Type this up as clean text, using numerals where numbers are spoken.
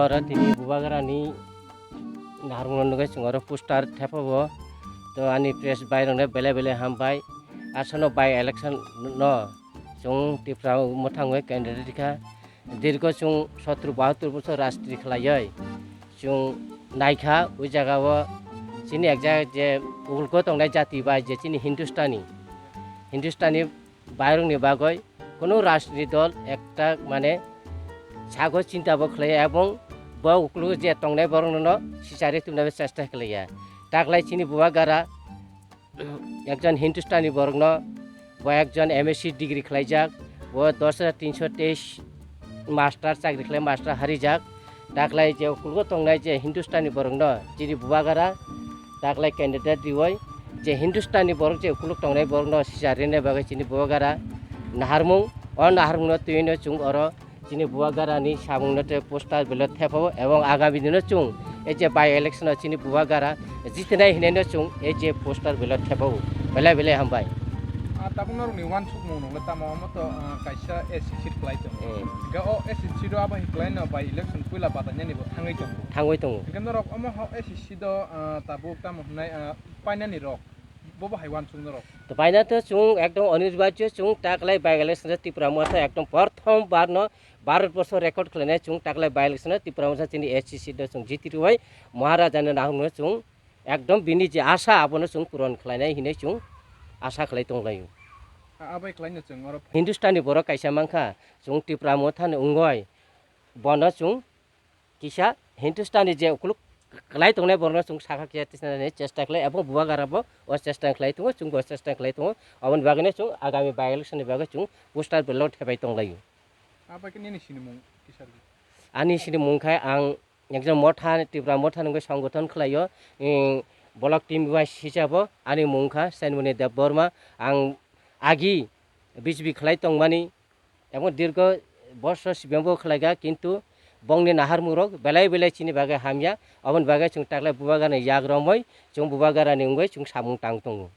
ora tini bubagarani naharmon nugai chung ora poster thepabo to ani press bai rong bele bele hambai asano by election no chung tipra motha ngoi candidate kha dirgo chung 70-72 বছর রাষ্ট্রীয় খেলায় chung naikha oi jaga o chini ekja je ulko tongnai jati bai je chini hindustani bairong ni bagoi কোনো রাজনীতি দল একটা মানে সাগর চিন্তা বখলাই এবং বউকলু যে টংনাই বরং সিসারে তুমনাবে চেষ্টা খালাইয়া তাকলাই চিনি বুয়া গারা একজন হিন্দুস্তানি বরং ব একজন এমএসসি ডিগ্রি খালাইজাক ব 10,323 মাস্টার চাকরি খালাই মাস্টার হারিজাক তাকলাই যে উকলু টংনাই যে হিন্দুস্তানি বরং চিনি বুয়া গারা তাকলাই ক্যান্ডিডেট দিওই যে হিন্দুস্তানি বরং যে উকলু টংনাই বরং সিসারে নে বাগै চিনি বুয়া গারা naharmung naharmung tuino chung oro chini buagarani samungno te poster belot thepabo ebong agami dino chung ei je by election chini buagara jitnai hineno chung ei je poster belot thepabo bele bele hambai tapunor ni wan suk mung nongla tamo moto kaisa SCC klai tong ga o SCC do aba hiklai no by election puila batanya ni bo thangoi tong ikando rok omo ho SCC do tabuk tamo hnai painani rok bobo haiwan chung rok তো পাইনা তো চুং একদম অনির্বাচ্য চুং টাকলাই by election Tripura মথা একদম প্রথম বার Bharatvarsha record খেলে চুং টাকলাই by election Tripura মথা চিনি SCC দ চুং জিতি রুই মহারাজাनो নাহং চুং একদম বিনি যে আশা আবনো চুং পূরণ খালাইনাই হিনে চুং আশা খালাই তংলায়ু আবাই খালাইनो চুং অর হিন্দুস্তানি बर' কাইসা मांखा চুং ত্রিপুরা মথাनो उंगय बनो चुं किसा हिन्दुस्तानी जे उकलुक kelai tongnai borno chung sakha kya tisnane chesta khlai ebong buwa garabo o chesta khlai tongo chung go chesta khlai tongo abon bagane chung agami by election ni baga chung poster belot hebai tonglayu aba ke ni sinimung kisar ani sinimung khai ang ekjon motha tipra motha nungoi সংগঠন khlaio block team wise hisabo ani mungkha sainmuni dev borma ang agi bijbi khlai tongmani ebong dirgo বর্ষ সিবেম্বো khlaiga কিন্তু bongni nahar murok belai belai chini bagai hamya abon bagai chung taklai bubaga na yagromoi chung bubaga ra ni ungoi chung samung tang tongo